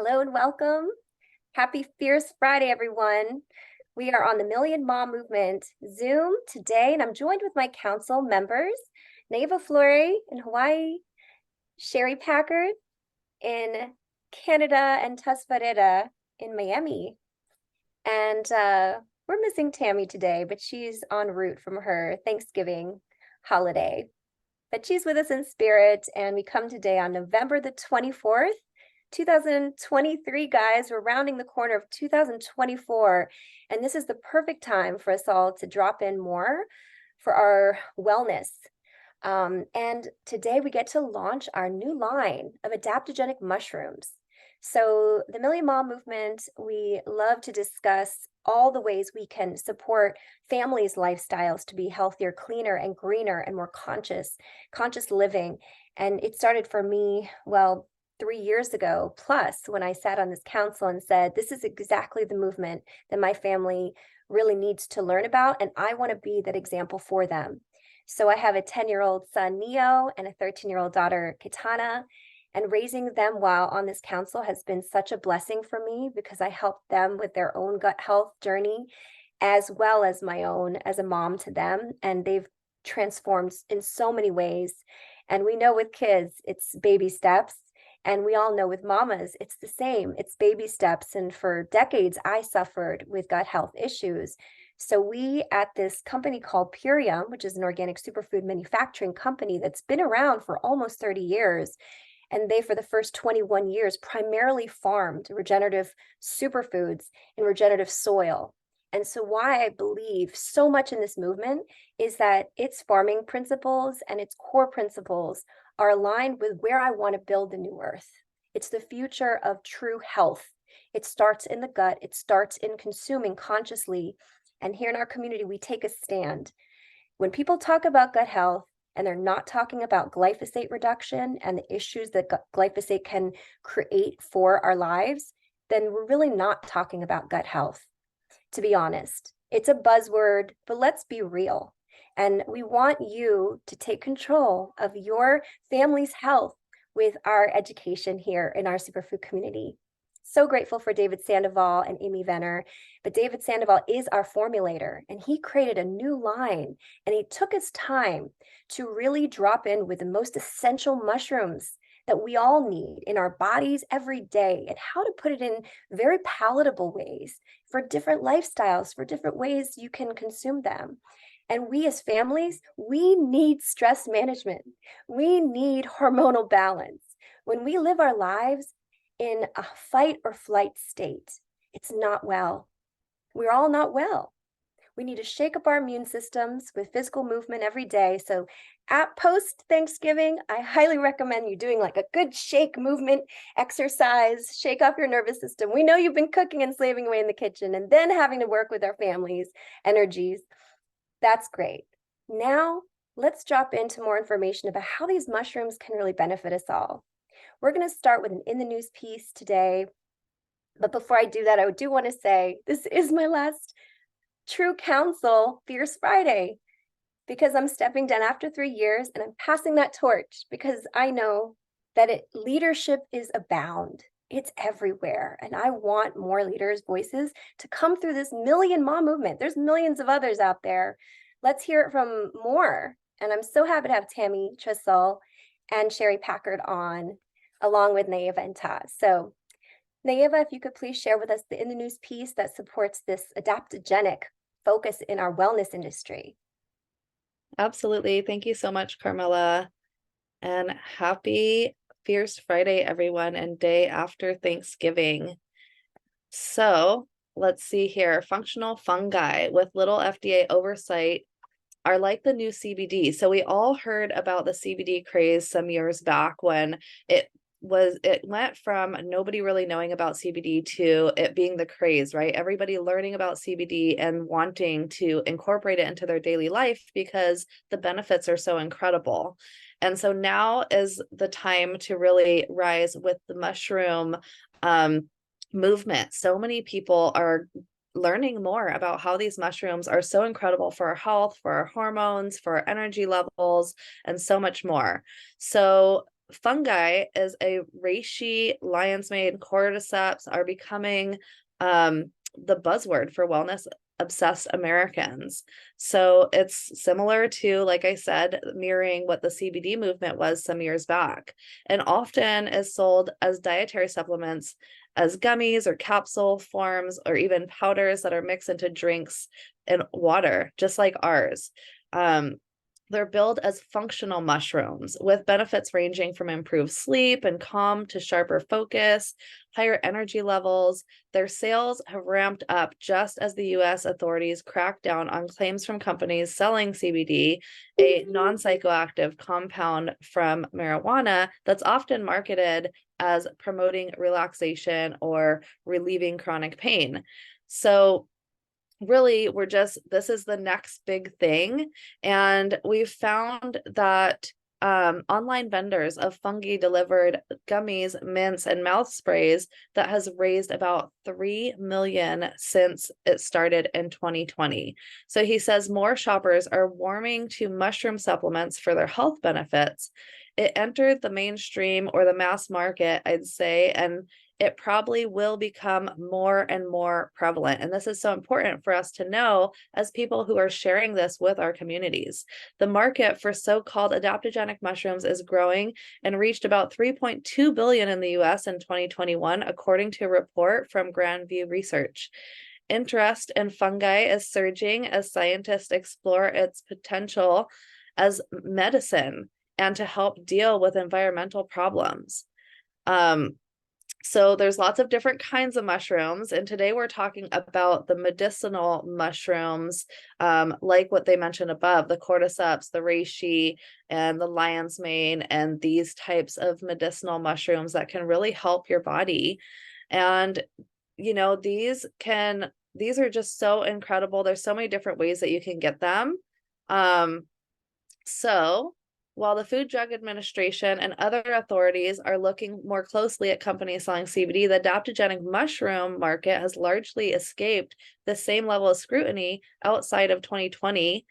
Hello and welcome. Happy Fierce Friday, everyone. We are on the Million Mom Movement Zoom today, and I'm joined with my council members, Neva Fleury in Hawaii, Sherry Packard in Canada, and Tasfareda in Miami. And we're missing Tammy today, but she's en route from her Thanksgiving holiday. But she's with us in spirit, and we come today on November the 24th, 2023, guys. We're rounding the corner of 2024, and this is the perfect time for us all to drop in more for our wellness. And today we get to launch our new line of adaptogenic mushrooms. So the Million Mom Movement, we love to discuss all the ways we can support families' lifestyles to be healthier, cleaner, and greener, and more conscious living. And it started for me, well, 3 years ago plus, when I sat on this council and said, this is exactly the movement that my family really needs to learn about, and I want to be that example for them. So I have a 10-year-old son, Neo, and a 13-year-old daughter, Kitana. And raising them while on this council has been such a blessing for me because I helped them with their own gut health journey, as well as my own as a mom to them. And they've transformed in so many ways. And we know with kids, it's baby steps. And we all know with mamas, it's the same. It's baby steps. And for decades, I suffered with gut health issues. So we at this company called Purium, which is an organic superfood manufacturing company that's been around for almost 30 years, and they, for the first 21 years, primarily farmed regenerative superfoods in regenerative soil. And so why I believe so much in this movement is that its farming principles and its core principles are aligned with where I want to build the new earth. It's the future of true health. It starts in the gut. It starts in consuming consciously. And here in our community, we take a stand. When people talk about gut health, and they're not talking about glyphosate reduction and the issues that glyphosate can create for our lives, then we're really not talking about gut health, to be honest. It's a buzzword, but let's be real. And we want you to take control of your family's health with our education here in our superfood community. So grateful for David Sandoval and Amy Venner, but David Sandoval is our formulator, and he created a new line, and he took his time to really drop in with the most essential mushrooms that we all need in our bodies every day, and how to put it in very palatable ways for different lifestyles, for different ways you can consume them. And we as families, we need stress management. We need hormonal balance. When we live our lives in a fight or flight state, it's not well. We're all not well. We need to shake up our immune systems with physical movement every day. So at post Thanksgiving, I highly recommend you doing like a good shake movement exercise, shake off your nervous system. We know you've been cooking and slaving away in the kitchen and then having to work with our families' energies. That's great. Now let's drop into more information about how these mushrooms can really benefit us all. We're going to start with an In the News piece today. But before I do that, I do want to say this is my last true council Fierce Friday, because I'm stepping down after 3 years and I'm passing that torch because I know that leadership is abound. It's everywhere. And I want more leaders' voices to come through this Million Mom movement. There's millions of others out there. Let's hear it from more. And I'm so happy to have Tammy Trisell and Sherry Packard on, along with Neva and Taz. So Neva, if you could please share with us the In the News piece that supports this adaptogenic focus in our wellness industry. Absolutely. Thank you so much, Carmela. And happy Fierce Friday, everyone, and day after Thanksgiving. So let's see here. Functional fungi with little FDA oversight are like the new CBD. So we all heard about the CBD craze some years back when it went from nobody really knowing about CBD to it being the craze, right? Everybody learning about CBD and wanting to incorporate it into their daily life because the benefits are so incredible. And so now is the time to really rise with the mushroom movement. So many people are learning more about how these mushrooms are so incredible for our health, for our hormones, for our energy levels, and so much more. So fungi is a reishi, lion's mane, cordyceps are becoming the buzzword for wellness obsessed Americans. So it's similar to, like I said, mirroring what the CBD movement was some years back, and often is sold as dietary supplements, as gummies or capsule forms, or even powders that are mixed into drinks and water, just like ours. They're billed as functional mushrooms with benefits ranging from improved sleep and calm to sharper focus, higher energy levels. Their sales have ramped up just as the US authorities crack down on claims from companies selling CBD, a non-psychoactive compound from marijuana that's often marketed as promoting relaxation or relieving chronic pain. So really, this is the next big thing. And we've found that online vendors of fungi delivered gummies, mints, and mouth sprays that has raised about 3 million since it started in 2020. So he says more shoppers are warming to mushroom supplements for their health benefits. It entered the mainstream or the mass market, I'd say, and it probably will become more and more prevalent. And this is so important for us to know as people who are sharing this with our communities. The market for so-called adaptogenic mushrooms is growing and reached about 3.2 billion in the US in 2021, according to a report from Grandview Research. Interest in fungi is surging as scientists explore its potential as medicine and to help deal with environmental problems. So there's lots of different kinds of mushrooms, and today we're talking about the medicinal mushrooms, like what they mentioned above, the cordyceps, the reishi, and the lion's mane, and these types of medicinal mushrooms that can really help your body. And these are just so incredible. There's so many different ways that you can get them. So while the Food Drug Administration and other authorities are looking more closely at companies selling CBD, the adaptogenic mushroom market has largely escaped the same level of scrutiny outside of 2020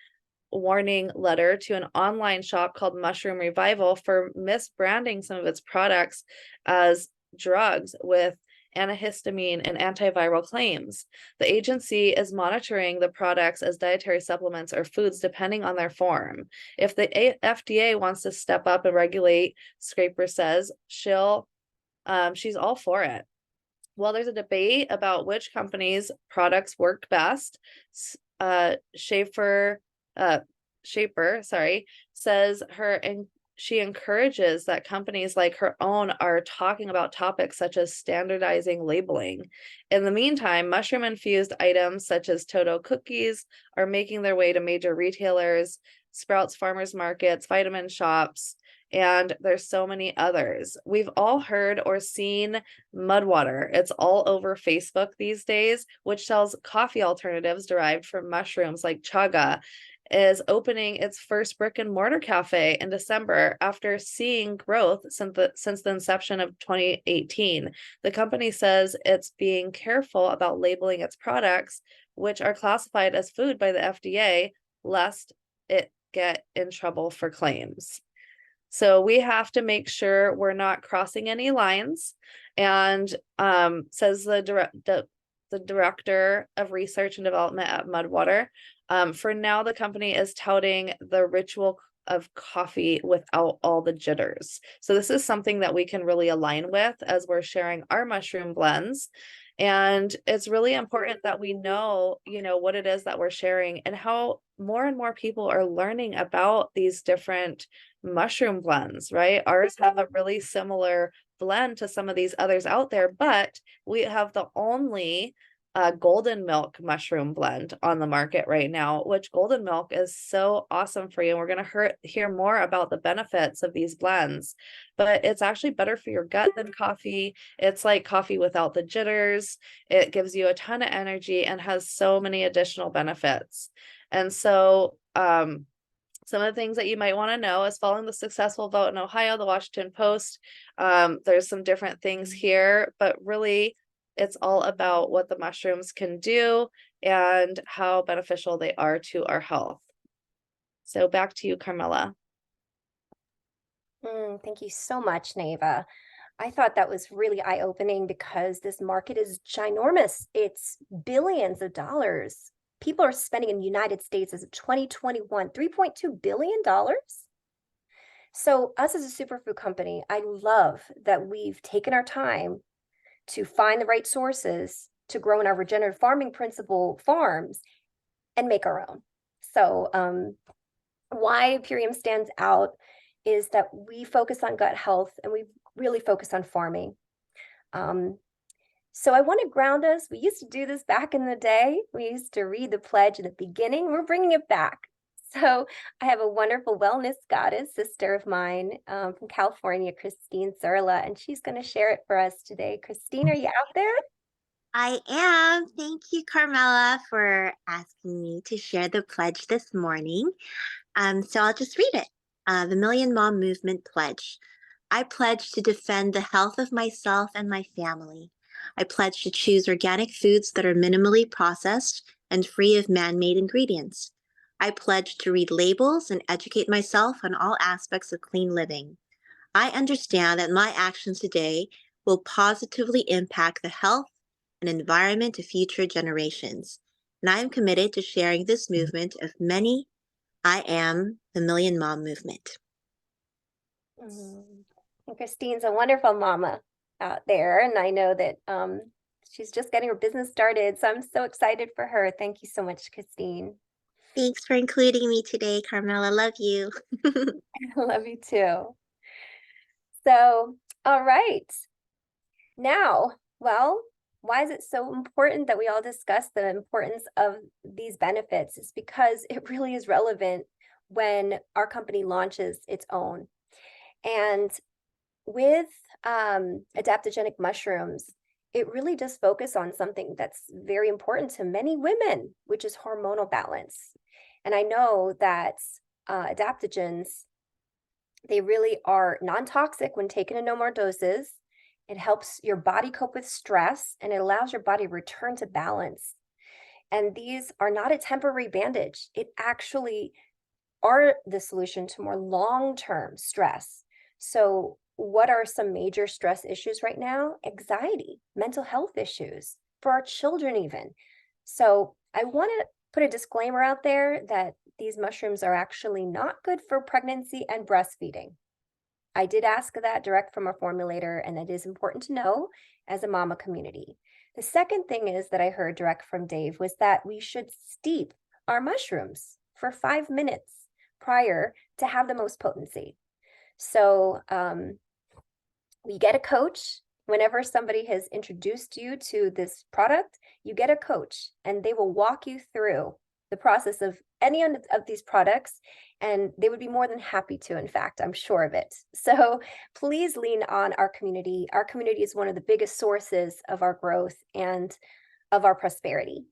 warning letter to an online shop called Mushroom Revival for misbranding some of its products as drugs with antihistamine and antiviral claims. The agency is monitoring the products as dietary supplements or foods depending on their form. If the FDA wants to step up and regulate, Scraper says, she's all for it. Well, there's a debate about which companies' products work best. Shaper, says she encourages that companies like her own are talking about topics such as standardizing labeling. In the meantime, mushroom infused items such as Toto cookies are making their way to major retailers, Sprouts farmers markets, vitamin shops, and there's so many others. We've all heard or seen Mudwater. It's all over Facebook these days, which sells coffee alternatives derived from mushrooms like chaga, is opening its first brick and mortar cafe in December after seeing growth since the inception of 2018. The company says it's being careful about labeling its products, which are classified as food by the FDA, lest it get in trouble for claims. So we have to make sure we're not crossing any lines. And says the director of research and development at Mudwater, for now, the company is touting the ritual of coffee without all the jitters. So this is something that we can really align with as we're sharing our mushroom blends. And it's really important that we know, what it is that we're sharing and how more and more people are learning about these different mushroom blends, right? Ours have a really similar blend to some of these others out there, but we have the only golden milk mushroom blend on the market right now, which golden milk is so awesome for you. And we're going to hear more about the benefits of these blends, but it's actually better for your gut than coffee. It's like coffee without the jitters. It gives you a ton of energy and has so many additional benefits. And so, some of the things that you might want to know is following the successful vote in Ohio, the Washington Post. There's some different things here, but really it's all about what the mushrooms can do and how beneficial they are to our health. So back to you, Carmela. Thank you so much, Neva. I thought that was really eye-opening because this market is ginormous. It's billions of dollars. People are spending in the United States as of 2021, $3.2 billion. So us as a superfood company, I love that we've taken our time to find the right sources to grow in our regenerative farming principle farms and make our own. So why Purium stands out is that we focus on gut health and we really focus on farming. So I want to ground us. We used to do this back in the day. We used to read the pledge in the beginning. We're bringing it back. So I have a wonderful wellness goddess, sister of mine from California, Christine Zerla, and she's going to share it for us today. Christine, are you out there? I am. Thank you, Carmela, for asking me to share the pledge this morning. So I'll just read it. The Million Mom Movement Pledge. I pledge to defend the health of myself and my family. I pledge to choose organic foods that are minimally processed and free of man-made ingredients. I pledge to read labels and educate myself on all aspects of clean living. I understand that my actions today will positively impact the health and environment of future generations, and I am committed to sharing this movement of many. I am the Million Mom Movement. And Christine's a wonderful mama out there, and I know that she's just getting her business started. So I'm so excited for her. Thank you so much, Christine. Thanks for including me today, Carmela. Love you. I love you too. So, all right. Now, well, why is it so important that we all discuss the importance of these benefits? It's because it really is relevant when our company launches its own. And with adaptogenic mushrooms, it really does focus on something that's very important to many women, which is hormonal balance. And I know that adaptogens, they really are non-toxic when taken in no more doses. It helps your body cope with stress and it allows your body to return to balance. And these are not a temporary bandage. It actually are the solution to more long-term stress. So what are some major stress issues right now? Anxiety, mental health issues, for our children even. So I want to put a disclaimer out there that these mushrooms are actually not good for pregnancy and breastfeeding. I did ask that direct from a formulator, and it is important to know as a mama community. The second thing is that I heard direct from Dave was that we should steep our mushrooms for 5 minutes prior to have the most potency. So we get a coach. Whenever somebody has introduced you to this product, you get a coach and they will walk you through the process of any of these products, and they would be more than happy to. In fact, I'm sure of it. So please lean on our community. Our community is one of the biggest sources of our growth and of our prosperity.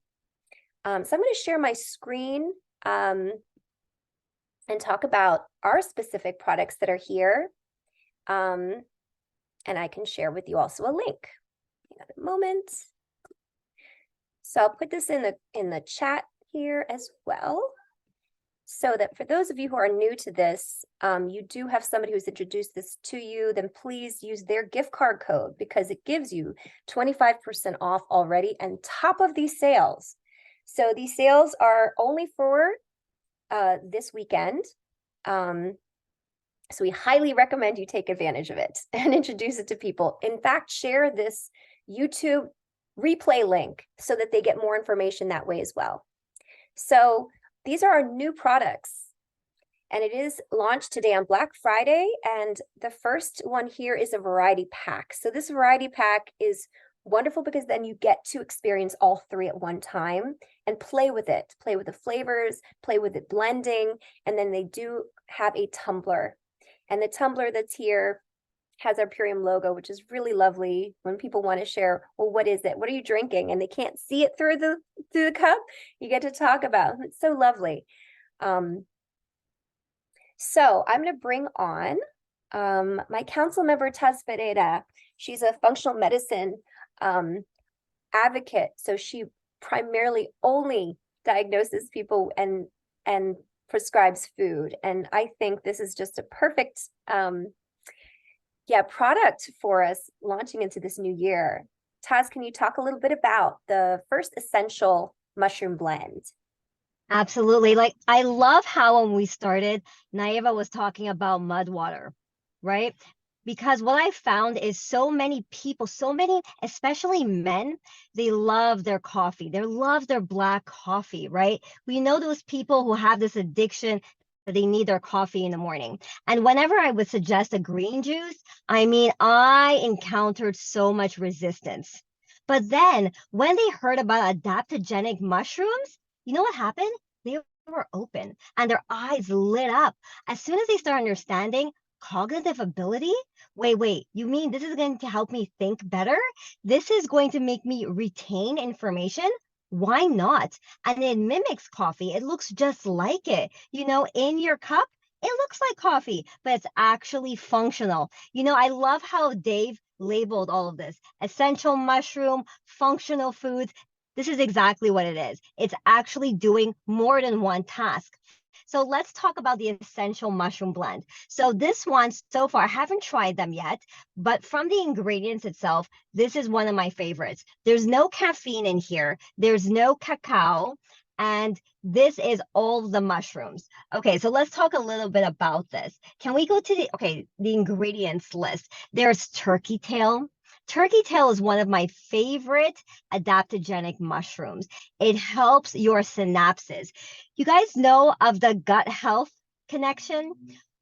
So I'm going to share my screen and talk about our specific products that are here. And I can share with you also a link. Hang on a moment. So I'll put this in the chat here as well, so that for those of you who are new to this, you do have somebody who's introduced this to you, then please use their gift card code because it gives you 25% off already and top of these sales. So these sales are only for this weekend. So we highly recommend you take advantage of it and introduce it to people. In fact, share this YouTube replay link so that they get more information that way as well. So these are our new products, and it is launched today on Black Friday. And the first one here is a variety pack. So this variety pack is wonderful because then you get to experience all three at one time and play with it, play with the flavors, play with it blending. And then they do have a tumbler. And the tumbler that's here has our Purium logo, which is really lovely when people want to share, well, what is it? What are you drinking? And they can't see it through the cup. You get to talk about it. It's so lovely. So I'm going to bring on my council member, Taz Ferreira. She's a functional medicine advocate. So she primarily only diagnoses people and prescribes food. And I think this is just a perfect product for us launching into this new year. Taz, can you talk a little bit about the first essential mushroom blend? Absolutely. Like, I love how when we started, Naiva was talking about mud water, right? Because what I found is so many people, so many, especially men, they love their coffee. They love their black coffee, right? We know those people who have this addiction that they need their coffee in the morning. And whenever I would suggest a green juice, I mean, I encountered so much resistance. But then when they heard about adaptogenic mushrooms, you know what happened? They were open and their eyes lit up. As soon as they start understanding cognitive ability, wait, you mean this is going to help me think better? This is going to make me retain information? Why not? And it mimics coffee. It looks just like it. You know, in your cup, it looks like coffee, but it's actually functional. You know, I love how Dave labeled all of this: essential mushroom, functional foods. This is exactly what it is. It's actually doing more than one task. So let's talk about the essential mushroom blend. So this one, so far, I haven't tried them yet, but from the ingredients itself, this is one of my favorites. There's no caffeine in here. There's no cacao. And this is all the mushrooms. Okay, so let's talk a little bit about this. Can we go to the ingredients list? There's turkey tail. Turkey tail is one of my favorite adaptogenic mushrooms. It helps your synapses. You guys know of the gut health connection?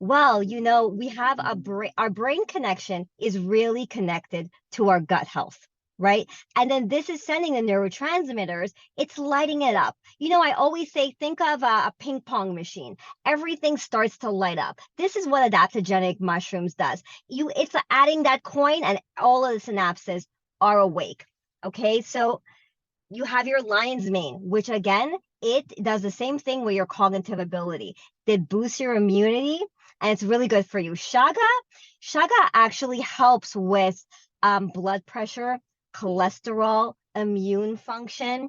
Well, you know, we have our brain connection is really connected to our gut health, right? And then this is sending the neurotransmitters, it's lighting it up. You know, I always say, think of a ping pong machine. Everything starts to light up. This is what adaptogenic mushrooms does. It's adding that coin and all of the synapses are awake. Okay, so you have your lion's mane, which again, it does the same thing with your cognitive ability. It boosts your immunity and it's really good for you. Shaga actually helps with blood pressure, cholesterol, immune function.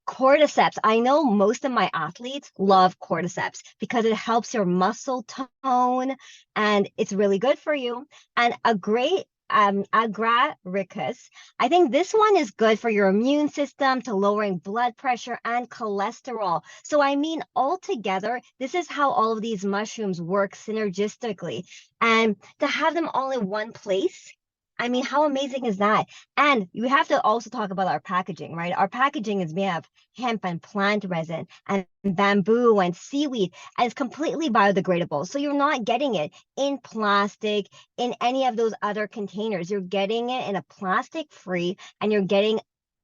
Cordyceps. I know most of my athletes love cordyceps because it helps your muscle tone and it's really good for you. And a great agaricus. I think this one is good for your immune system, to lowering blood pressure and cholesterol. So I mean, altogether, this is how all of these mushrooms work synergistically. And to have them all in one place, I mean, how amazing is that? And you have to also talk about our packaging, right? Our packaging is made of hemp and plant resin and bamboo and seaweed, and it's completely biodegradable. So you're not getting it in plastic, in any of those other containers. You're getting it in a plastic-free, and you're getting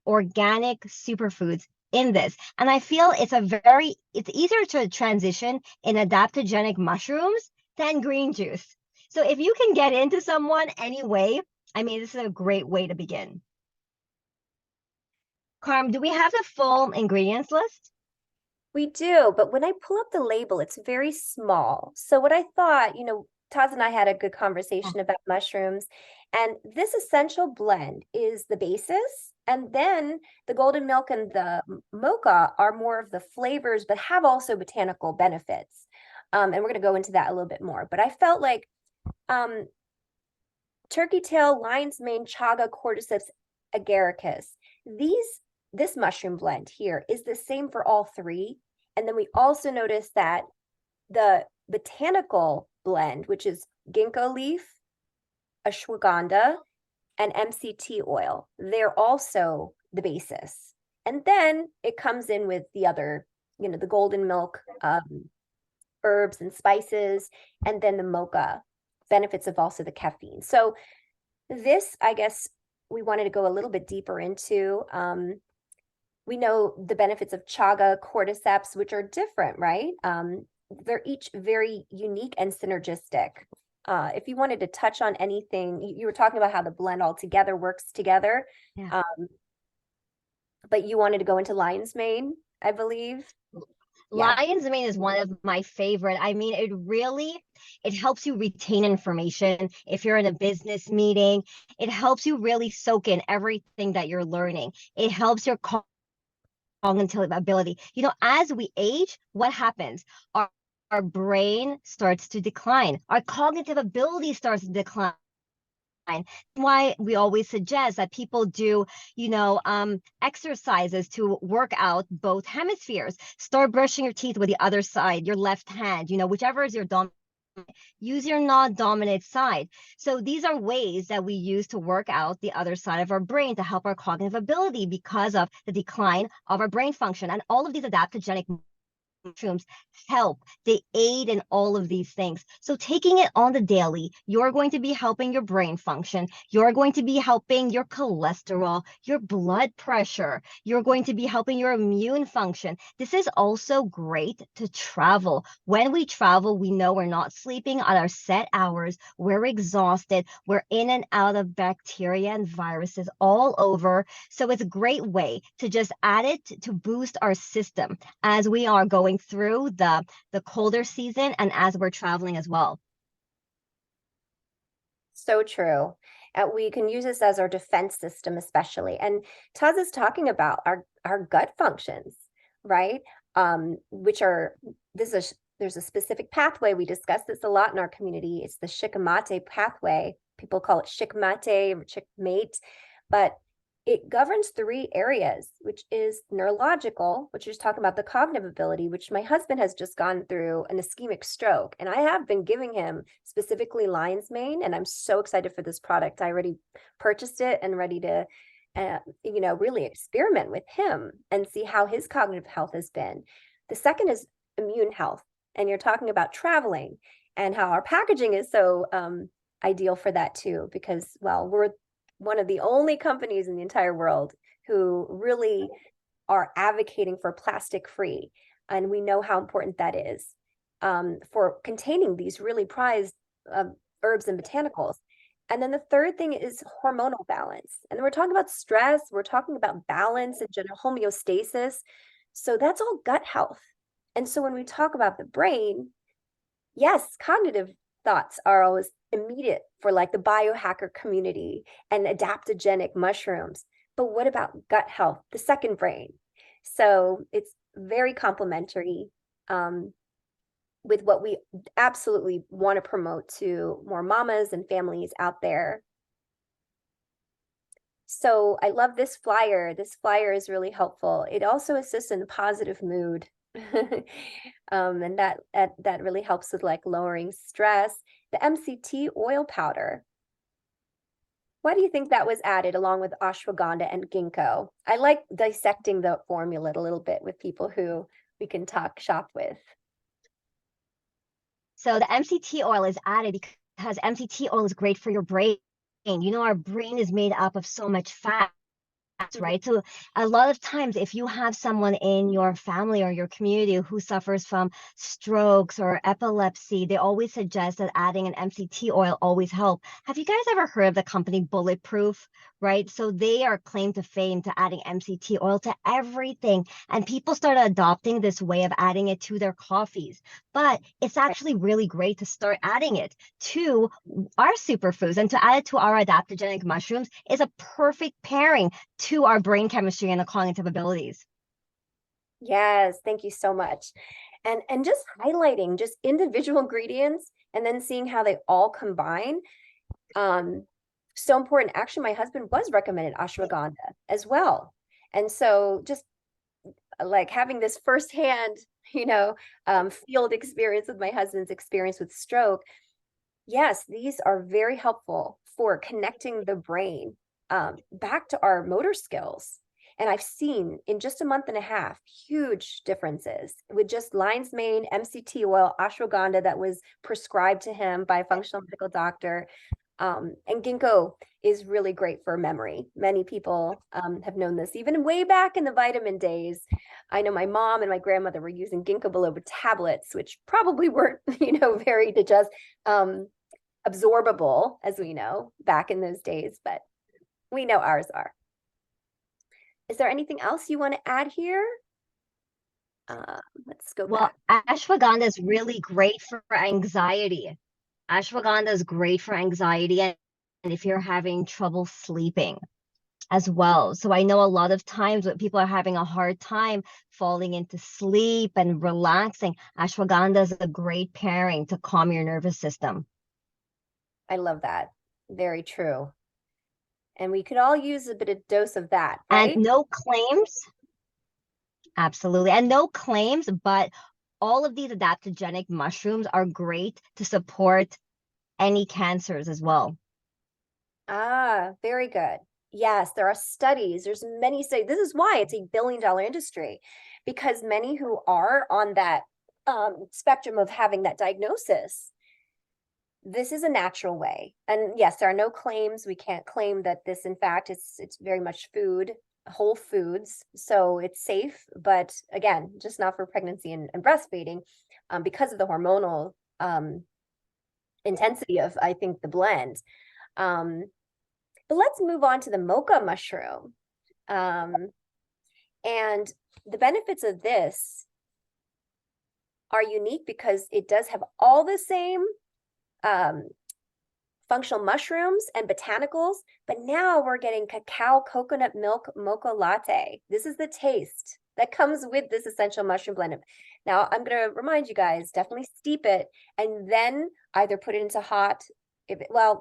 organic superfoods in this. And I feel it's easier to transition in adaptogenic mushrooms than green juice. So if you can get into someone anyway, I mean, this is a great way to begin. Carm, do we have the full ingredients list? We do, but when I pull up the label, it's very small. So what I thought, you know, Taz and I had a good conversation about mushrooms, and this essential blend is the basis. And then the golden milk and the mocha are more of the flavors, but have also botanical benefits. And we're going to go into that a little bit more. But I felt like turkey tail, lion's mane, chaga, cordyceps, agaricus. This mushroom blend here is the same for all three. And then we also notice that the botanical blend, which is ginkgo leaf, ashwagandha, and MCT oil, they're also the basis. And then it comes in with the other, you know, the golden milk, herbs and spices, and then the mocha benefits of also the caffeine. So this, I guess, we wanted to go a little bit deeper into. We know the benefits of chaga, cordyceps, which are different, right? They're each very unique and synergistic. If you wanted to touch on anything, you were talking about how the blend all together works together. Yeah. But you wanted to go into lion's mane, I believe. Lion's mane is one of my favorite. I mean, it helps you retain information. If you're in a business meeting, it helps you really soak in everything that you're learning. It helps your cognitive ability. You know, as we age, what happens? our brain starts to decline. Our cognitive ability starts to decline. Why we always suggest that people do, exercises to work out both hemispheres. Start brushing your teeth with the other side, your left hand, whichever is your dominant. Use your non-dominant side. So these are ways that we use to work out the other side of our brain to help our cognitive ability because of the decline of our brain function. And all of these adaptogenic mushrooms help. They aid in all of these things. So taking it on the daily, you're going to be helping your brain function. You're going to be helping your cholesterol, your blood pressure. You're going to be helping your immune function. This is also great to travel. When we travel, we know we're not sleeping at our set hours. We're exhausted. We're in and out of bacteria and viruses all over. So it's a great way to just add it to boost our system as we are going through the colder season and as we're traveling as well. So true. We can use this as our defense system, especially. And Taz is talking about our gut functions, right? There's a specific pathway. We discuss this a lot in our community. It's the shikimate pathway. People call it shikmate or shikmate, but it governs 3 areas, which is neurological, which is talking about the cognitive ability, which my husband has just gone through an ischemic stroke. And I have been giving him specifically lion's mane, and I'm so excited for this product. I already purchased it and ready to, really experiment with him and see how his cognitive health has been. The second is immune health. And you're talking about traveling and how our packaging is so ideal for that too, because, well, we're one of the only companies in the entire world who really are advocating for plastic free. And we know how important that is for containing these really prized herbs and botanicals. And then the third thing is hormonal balance. And we're talking about stress, we're talking about balance and general homeostasis. So that's all gut health. And so when we talk about the brain, yes, cognitive thoughts are always immediate for like the biohacker community and adaptogenic mushrooms. But what about gut health, the second brain? So it's very complementary with what we absolutely want to promote to more mamas and families out there. So I love this flyer. This flyer is really helpful. It also assists in positive mood. And that really helps with like lowering stress. The MCT oil powder. Why do you think that was added along with ashwagandha and ginkgo? I like dissecting the formula a little bit with people who we can talk shop with. So the MCT oil is added because MCT oil is great for your brain. Our brain is made up of so much fat, right? So a lot of times if you have someone in your family or your community who suffers from strokes or epilepsy, they always suggest that adding an MCT oil always help. Have you guys ever heard of the company Bulletproof, right? So they are claimed to fame to adding MCT oil to everything. And people started adopting this way of adding it to their coffees. But it's actually really great to start adding it to our superfoods, and to add it to our adaptogenic mushrooms is a perfect pairing to our brain chemistry and the cognitive abilities. Yes, thank you so much. And just highlighting just individual ingredients and then seeing how they all combine. So important. Actually, my husband was recommended ashwagandha as well. And so just like having this firsthand, field experience with my husband's experience with stroke. Yes, these are very helpful for connecting the brain back to our motor skills. And I've seen in just a month and a half, huge differences with just lion's mane, MCT oil, ashwagandha that was prescribed to him by a functional medical doctor. And ginkgo is really great for memory. Many people have known this even way back in the vitamin days. I know my mom and my grandmother were using ginkgo biloba tablets, which probably weren't, very absorbable, as we know, back in those days, but we know ours are. Is there anything else you want to add here? Let's go back. Well, ashwagandha is really great for anxiety. Ashwagandha is great for anxiety and if you're having trouble sleeping. as well. So I know a lot of times when people are having a hard time falling into sleep and relaxing, ashwagandha is a great pairing to calm your nervous system. I love that. Very true. And we could all use a bit of dose of that, And right? no claims, absolutely. And no claims, but all of these adaptogenic mushrooms are great to support any cancers as well. Ah, very good. Yes, there are studies. There's many studies. This is why it's $1 billion industry, because many who are on that spectrum of having that diagnosis, this is a natural way. And yes, there are no claims. We can't claim that this, in fact, it's very much food, whole foods. So it's safe, but again, just not for pregnancy and breastfeeding, because of the hormonal intensity of, I think, the blend. But let's move on to the mocha mushroom. And the benefits of this are unique because it does have all the same functional mushrooms and botanicals, but now we're getting cacao coconut milk mocha latte. This is the taste that comes with this essential mushroom blend. Now, I'm going to remind you guys, definitely steep it and then either put it into hot,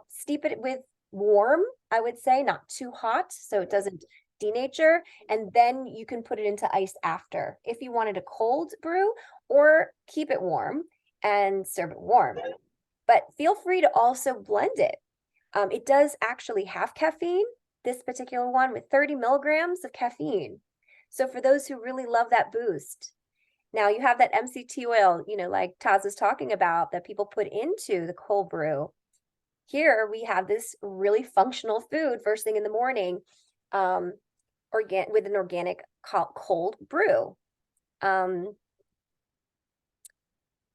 steep it with warm, I would say, not too hot, so it doesn't denature, and then you can put it into ice after if you wanted a cold brew, or keep it warm and serve it warm. But feel free to also blend it. It does actually have caffeine, this particular one, with 30 milligrams of caffeine. So for those who really love that boost. Now you have that MCT oil, like Taz was talking about, that people put into the cold brew. Here we have this really functional food first thing in the morning, with an organic cold brew.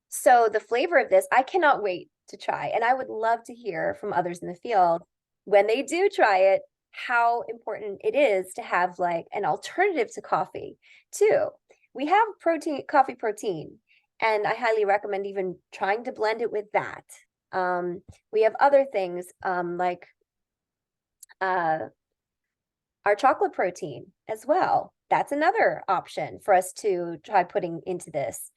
So the flavor of this, I cannot wait to try. And I would love to hear from others in the field when they do try it, how important it is to have like an alternative to coffee too. We have coffee protein, and I highly recommend even trying to blend it with that. We have other things like our chocolate protein as well. That's another option for us to try putting into this.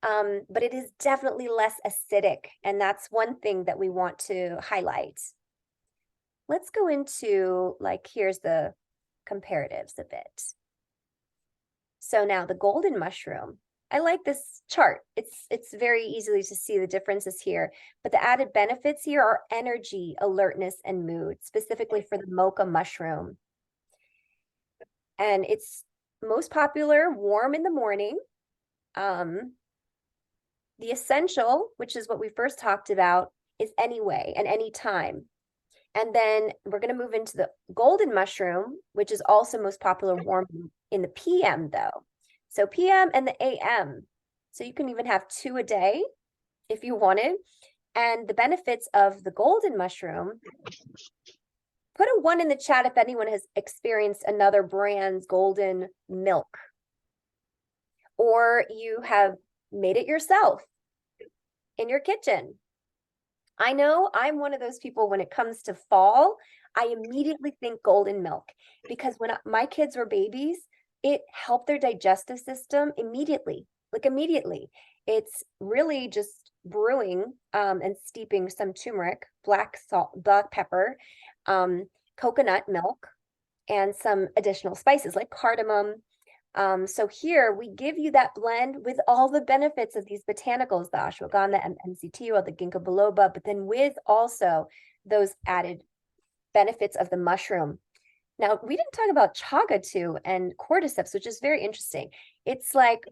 But it is definitely less acidic, and that's one thing that we want to highlight. Let's go into, here's the comparatives a bit. So now the golden mushroom. I like this chart. It's very easily to see the differences here, but the added benefits here are energy, alertness, and mood, specifically for the mocha mushroom. And it's most popular warm in the morning. The essential, which is what we first talked about, is anyway and anytime. And then we're going to move into the golden mushroom, which is also most popular warm in the PM though. So PM and the AM. So you can even have 2 a day if you wanted. And the benefits of the golden mushroom, put a 1 in the chat if anyone has experienced another brand's golden milk, or you have made it yourself in your kitchen. I know I'm one of those people, when it comes to fall, I immediately think golden milk, because when my kids were babies, it helped their digestive system immediately, immediately. It's really just brewing and steeping some turmeric, black pepper, coconut milk, and some additional spices like cardamom. So here we give you that blend with all the benefits of these botanicals, the ashwagandha and MCT oil, the ginkgo biloba, but then with also those added benefits of the mushroom. Now, we didn't talk about chaga too and cordyceps, which is very interesting. It's like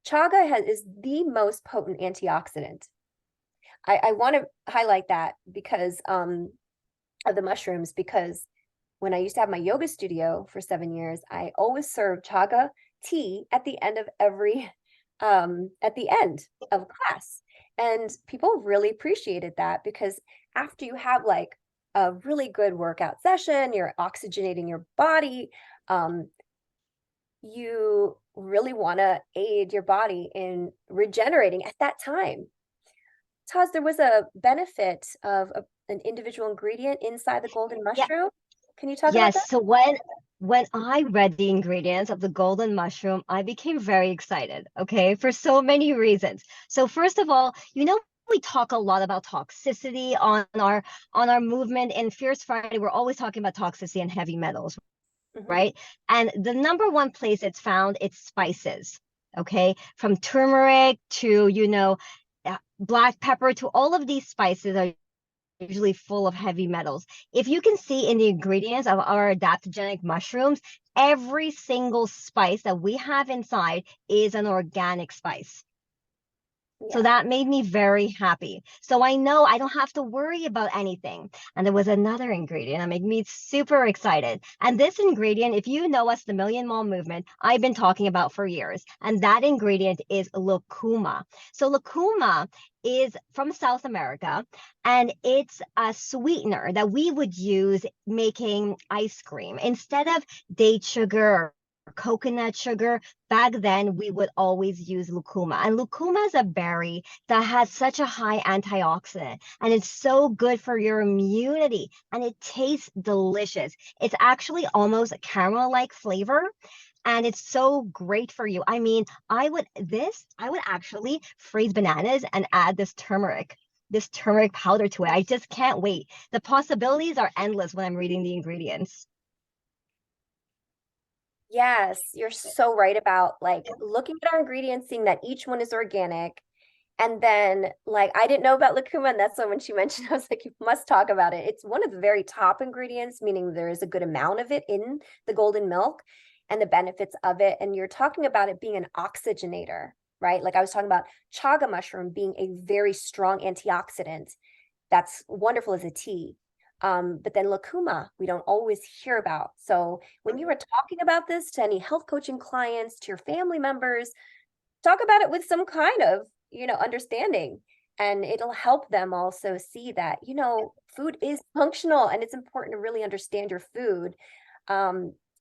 chaga is the most potent antioxidant. I want to highlight that because of the mushrooms, because when I used to have my yoga studio for 7 years, I always served chaga tea at the end of every class. And people really appreciated that, because after you have like a really good workout session, you're oxygenating your body, you really want to aid your body in regenerating at that time. Taz, there was a benefit of an individual ingredient inside the golden mushroom. Can you talk about that? Yes, so when I read the ingredients of the golden mushroom, I became very excited, okay, for so many reasons. So first of all, we talk a lot about toxicity on our movement in Fierce Friday. We're always talking about toxicity and heavy metals, Mhm. right? And the number one place it's found, it's spices, okay? From turmeric to, black pepper to all of these spices are usually full of heavy metals. If you can see in the ingredients of our adaptogenic mushrooms, every single spice that we have inside is an organic spice. So Yeah. that made me very happy. So I know I don't have to worry about anything. And there was another ingredient that made me super excited. And this ingredient, if you know us, the Million Mom Movement, I've been talking about for years. And that ingredient is lucuma. So lucuma is from South America, and it's a sweetener that we would use making ice cream. Instead of date sugar or coconut sugar, back then we would always use lucuma. And lucuma is a berry that has such a high antioxidant, and it's so good for your immunity, and it tastes delicious. It's actually almost a caramel-like flavor, and it's so great for you. I mean, I would actually freeze bananas and add this turmeric powder to it. I just can't wait. The possibilities are endless when I'm reading the ingredients. Yes, you're so right about like looking at our ingredients, seeing that each one is organic. And then like I didn't know about lucuma, and that's when she mentioned, I was like, you must talk about it. It's one of the very top ingredients, meaning there is a good amount of it in the golden milk and the benefits of it. And you're talking about it being an oxygenator, right? Like I was talking about chaga mushroom being a very strong antioxidant. That's wonderful as a tea. But then lucuma, we don't always hear about. So when you were talking about this to any health coaching clients, to your family members, talk about it with some kind of, understanding. And it'll help them also see that, food is functional and it's important to really understand your food,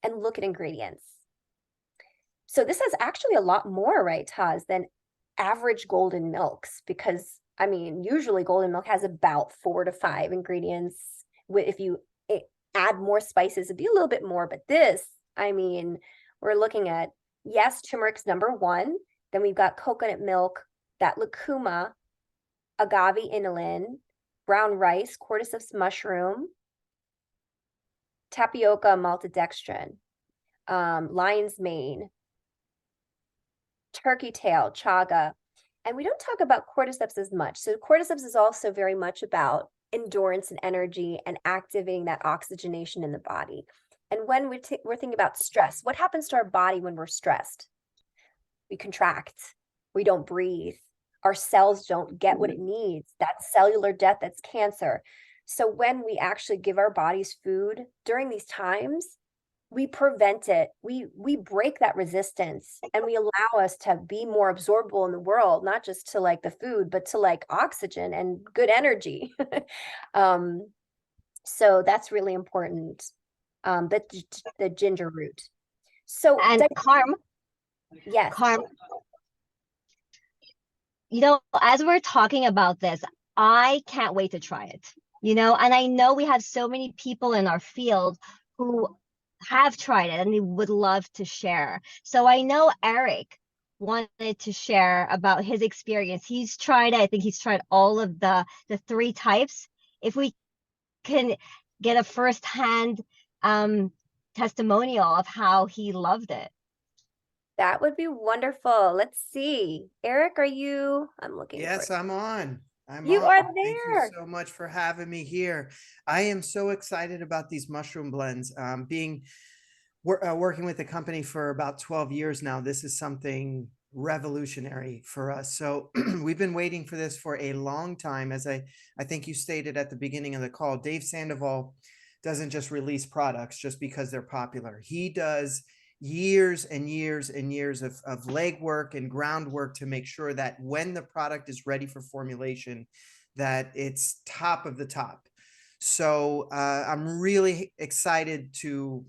and look at ingredients. So this has actually a lot more, right, Taz, than average golden milks, because I mean, usually golden milk has about 4 to 5 ingredients. If you add more spices, it'd be a little bit more, but this, I mean, we're looking at, yes, turmeric's number one. Then we've got coconut milk, that lucuma, agave inulin, brown rice, cordyceps mushroom, tapioca maltodextrin, lion's mane, turkey tail, chaga. And we don't talk about cordyceps as much. So cordyceps is also very much about endurance and energy and activating that oxygenation in the body. And when we're thinking about stress, what happens to our body when we're stressed? We contract, we don't breathe, our cells don't get what it needs. That's cellular death, that's cancer. So when we actually give our bodies food during these times, we prevent it. We break that resistance, and we allow us to be more absorbable in the world, not just to like the food, but to like oxygen and good energy. So that's really important. The ginger root. So And yes. Carm, as we're talking about this, I can't wait to try it, and I know we have so many people in our field who have tried it and they would love to share. So I know Eric wanted to share about his experience. He's tried it. I think he's tried all of the 3 types. If we can get a firsthand testimonial of how he loved it. That would be wonderful. Let's see. Eric, I'm looking Yes, for I'm on. I'm you. on. Are Thank you there. so much for having me here. I am so excited about these mushroom blends. Working with the company for about 12 years now, this is something revolutionary for us. So we've been waiting for this for a long time. As I think you stated at the beginning of the call, Dave Sandoval doesn't just release products just because they're popular. He does years and years and years of legwork and groundwork to make sure that when the product is ready for formulation, that it's top of the top. So I'm really excited to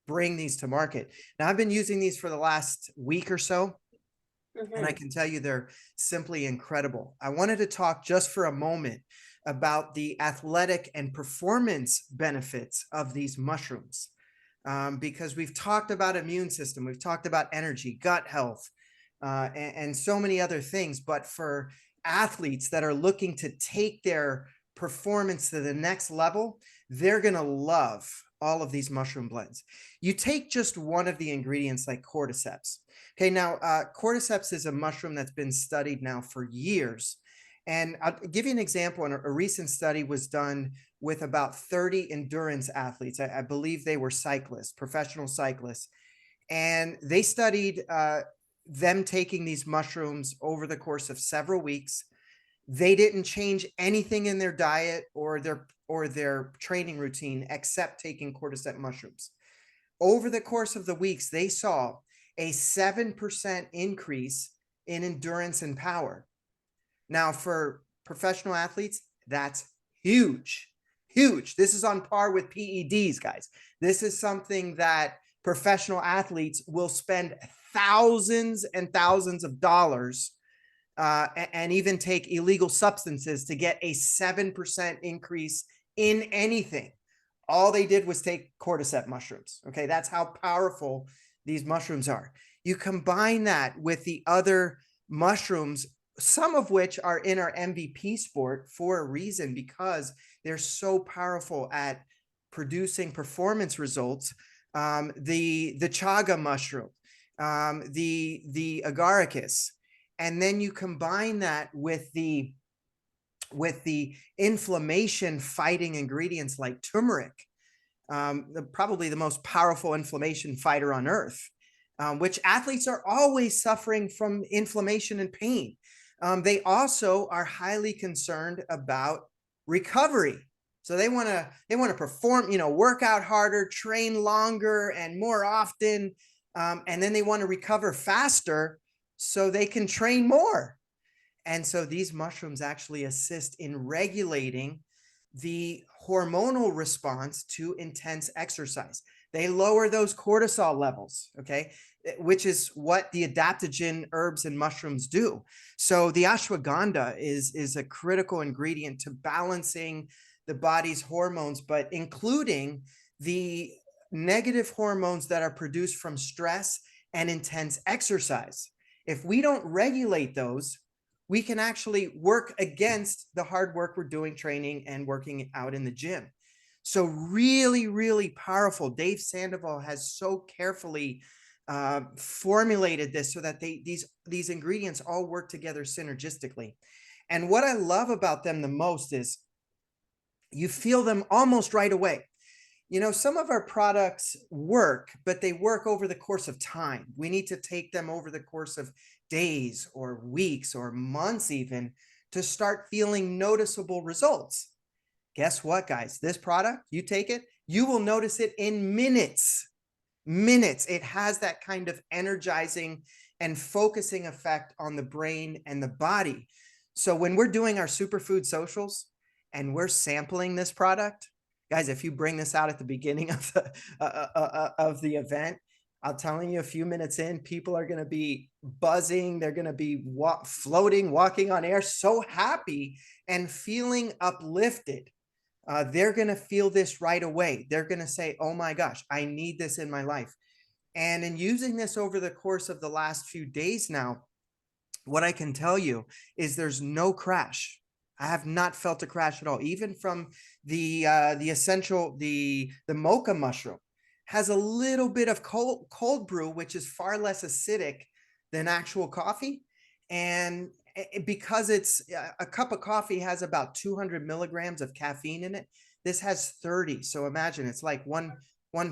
bring these to market. Now, I've been using these for the last week or so, and I can tell you they're simply incredible. I wanted to talk just for a moment about the athletic and performance benefits of these mushrooms. Because we've talked about immune system, we've talked about energy, gut health, and so many other things. But for athletes that are looking to take their performance to the next level, they're going to love all of these mushroom blends. You take just one of the ingredients like cordyceps. Okay, now cordyceps is a mushroom that's been studied now for years. And I'll give you an example. And a recent study was done with about 30 endurance athletes. I believe they were cyclists, professional cyclists. And they studied them taking these mushrooms over the course of several weeks. They didn't change anything in their diet or their training routine except taking cordyceps mushrooms. Over the course of the weeks, they saw a 7% increase in endurance and power. Now, for professional athletes, that's huge, huge. This is on par with PEDs, guys. This is something that professional athletes will spend thousands and thousands of dollars and even take illegal substances to get a 7% increase in anything. All they did was take cordyceps mushrooms. Okay, that's how powerful these mushrooms are. You combine that with the other mushrooms, some of which are in our MVP sport for a reason, because they're so powerful at producing performance results. The chaga mushroom, the agaricus, and then you combine that with the inflammation fighting ingredients like turmeric, probably the most powerful inflammation fighter on earth, which athletes are always suffering from inflammation and pain. They also are highly concerned about recovery. So they want to perform, work out harder, train longer and more often. And then they want to recover faster so they can train more. And so these mushrooms actually assist in regulating the hormonal response to intense exercise. They lower those cortisol levels, okay, which is what the adaptogen herbs and mushrooms do. So the ashwagandha is a critical ingredient to balancing the body's hormones, but including the negative hormones that are produced from stress and intense exercise. If we don't regulate those, we can actually work against the hard work we're doing training and working out in the gym. So really, really powerful. Dave Sandoval has so carefully formulated this so that these ingredients all work together synergistically. And what I love about them the most is you feel them almost right away. Some of our products work, but they work over the course of time. We need to take them over the course of days or weeks or months even to start feeling noticeable results. Guess what, guys? This product, you take it, you will notice it in minutes. It has that kind of energizing and focusing effect on the brain and the body. So when we're doing our superfood socials and we're sampling this product, guys, if you bring this out at the beginning of the event, I'm telling you, a few minutes in, people are going to be buzzing. They're going to be floating, walking on air, so happy and feeling uplifted. They're going to feel this right away. They're going to say, oh my gosh, I need this in my life. And in using this over the course of the last few days now, what I can tell you is there's no crash. I have not felt a crash at all. Even from the Mocha mushroom has a little bit of cold brew, which is far less acidic than actual coffee. And because it's a cup of coffee has about 200 milligrams of caffeine in it, this has 30. So imagine it's like one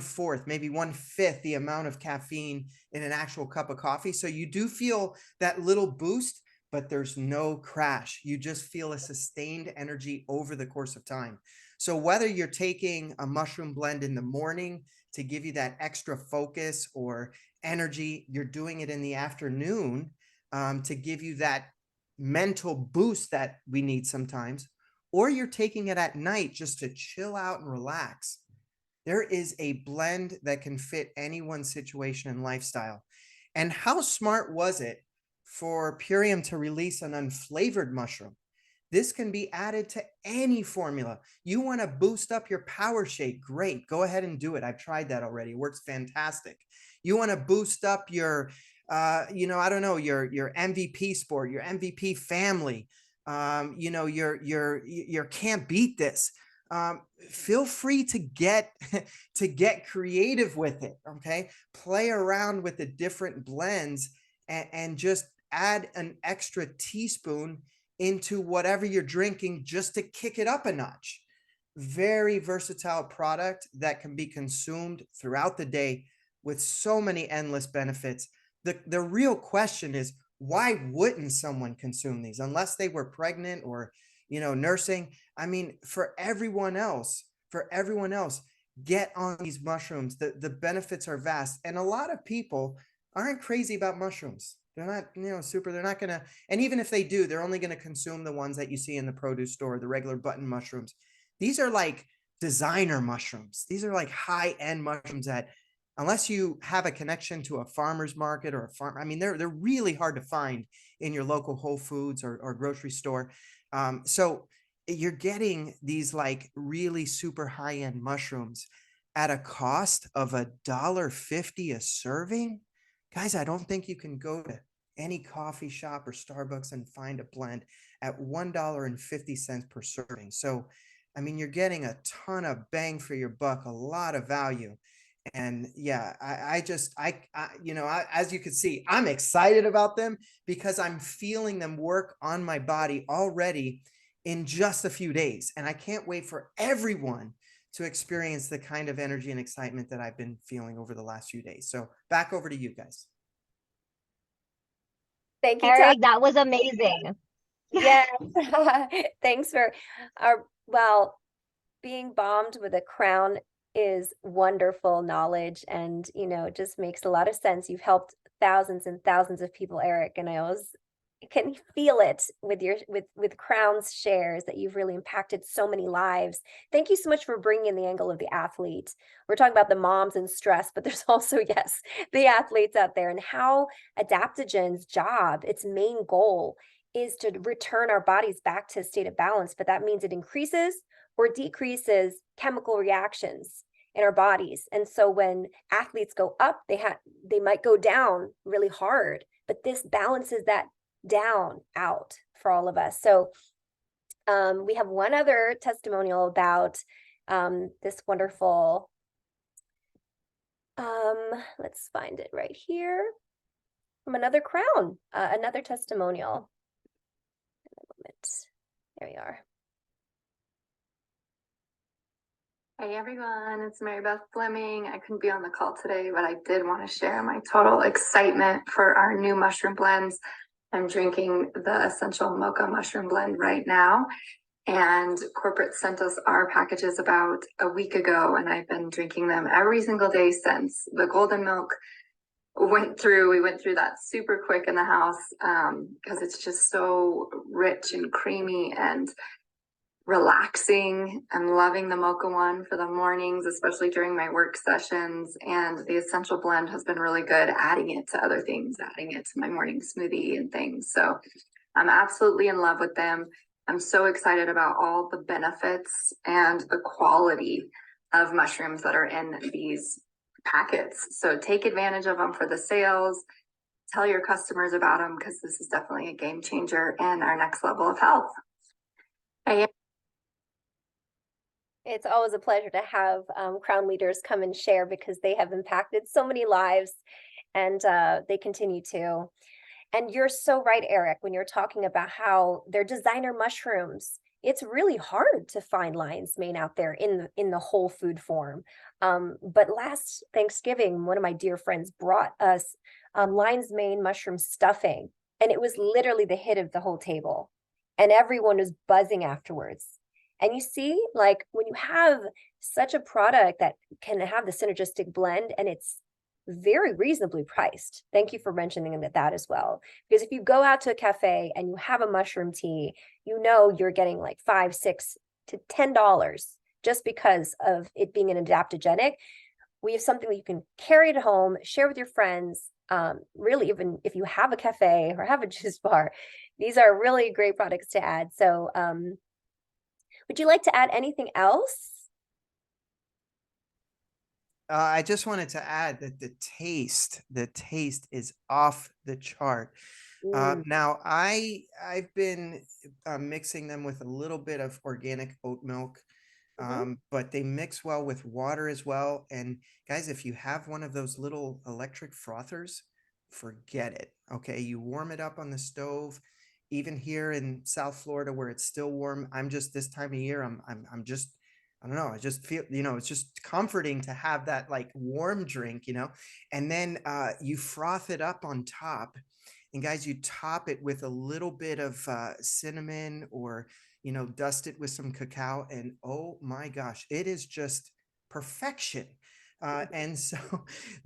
fourth, maybe 1/5 the amount of caffeine in an actual cup of coffee. So you do feel that little boost, but there's no crash. You just feel a sustained energy over the course of time. So whether you're taking a mushroom blend in the morning to give you that extra focus or energy, you're doing it in the afternoon to give you that mental boost that we need sometimes, or you're taking it at night just to chill out and relax. There is a blend that can fit anyone's situation and lifestyle. And how smart was it for Purium to release an unflavored mushroom? This can be added to any formula. You want to boost up your power shake? Great. Go ahead and do it. I've tried that already. It works fantastic. You want to boost up your, I don't know, your MVP sport, your MVP family, your can't beat this. Feel free to get creative with it. Okay. Play around with the different blends and just add an extra teaspoon into whatever you're drinking just to kick it up a notch. Very versatile product that can be consumed throughout the day with so many endless benefits. The real question is, why wouldn't someone consume these unless they were pregnant or, nursing? I mean, for everyone else, get on these mushrooms. The benefits are vast. And a lot of people aren't crazy about mushrooms. They're not, they're not going to, and even if they do, they're only going to consume the ones that you see in the produce store, the regular button mushrooms. These are like designer mushrooms. These are like high-end mushrooms that, unless you have a connection to a farmer's market or a farm, I mean, they're really hard to find in your local Whole Foods or grocery store. So you're getting these like really super high-end mushrooms at a cost of $1.50 a serving. Guys, I don't think you can go to any coffee shop or Starbucks and find a blend at $1.50 per serving. So, I mean, you're getting a ton of bang for your buck, a lot of value. And yeah, as you can see, I'm excited about them because I'm feeling them work on my body already in just a few days. And I can't wait for everyone to experience the kind of energy and excitement that I've been feeling over the last few days. So back over to you guys. Thank you, Eric, that was amazing. Yes. Thanks for being bombed with a crown is wonderful knowledge, and it just makes a lot of sense. You've helped thousands and thousands of people, Eric, and I always can feel it with your with Crown's shares that you've really impacted so many lives. Thank you so much for bringing in the angle of the athlete. We're talking about the moms and stress, but there's also, yes, the athletes out there, and how adaptogen's job, its main goal, is to return our bodies back to a state of balance. But that means it increases or decreases chemical reactions in our bodies. And so when athletes go up, they might go down really hard, but this balances that down out for all of us. So we have one other testimonial about this wonderful, let's find it right here, from another crown, another testimonial. There we are. Hey everyone, it's Mary Beth Fleming. I couldn't be on the call today, but I did want to share my total excitement for our new mushroom blends. I'm drinking the Essential Mocha Mushroom Blend right now, and corporate sent us our packages about a week ago, and I've been drinking them every single day since. The golden milk we went through that super quick in the house because it's just so rich and creamy and relaxing. I'm loving the mocha one for the mornings, especially during my work sessions, and the essential blend has been really good, adding it to other things, adding it to my morning smoothie and things. So I'm absolutely in love with them. I'm so excited about all the benefits and the quality of mushrooms that are in these packets. So take advantage of them for the sales. Tell your customers about them, because this is definitely a game changer and our next level of health. It's always a pleasure to have Crown leaders come and share, because they have impacted so many lives, and they continue to. And you're so right, Eric, when you're talking about how they're designer mushrooms. It's really hard to find lion's mane out there in the whole food form. But last Thanksgiving, one of my dear friends brought us lion's mane mushroom stuffing, and it was literally the hit of the whole table, and everyone was buzzing afterwards. And you see, like, when you have such a product that can have the synergistic blend, and it's very reasonably priced. Thank you for mentioning that as well. Because if you go out to a cafe and you have a mushroom tea, you're getting like $5, $6 to $10 just because of it being an adaptogenic. We have something that you can carry at home, share with your friends. Really, even if you have a cafe or have a juice bar, these are really great products to add. So would you like to add anything else? I just wanted to add that the taste is off the chart. Now I've been mixing them with a little bit of organic oat milk, but they mix well with water as well. And guys, if you have one of those little electric frothers, forget it. Okay, you warm it up on the stove. Even here in South Florida, where it's still warm, I'm just this time of year, I'm just, I don't know, I just feel, it's just comforting to have that like warm drink, and then you froth it up on top. And guys, you top it with a little bit of cinnamon, or, dust it with some cacao. And oh my gosh, it is just perfection. And so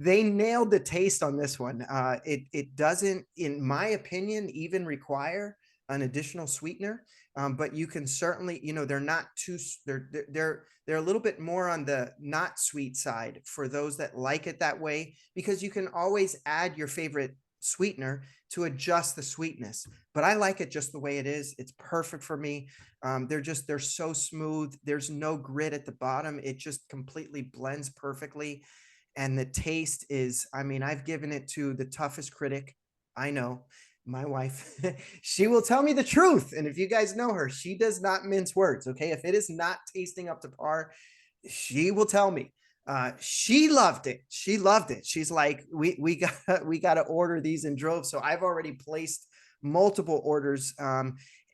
they nailed the taste on this one. It doesn't, in my opinion, even require an additional sweetener. But you can certainly, they're not too, they're a little bit more on the not sweet side for those that like it that way, because you can always add your favorite sweetener to adjust the sweetness. But I like it just the way it is. It's perfect for me. They're so smooth. There's no grit at the bottom. It just completely blends perfectly. And the taste is, I've given it to the toughest critic I know, my wife. She will tell me the truth. And if you guys know her, she does not mince words. Okay. If it is not tasting up to par, she will tell me. She loved it. She loved it. She's like, we got to order these in droves. So I've already placed multiple orders.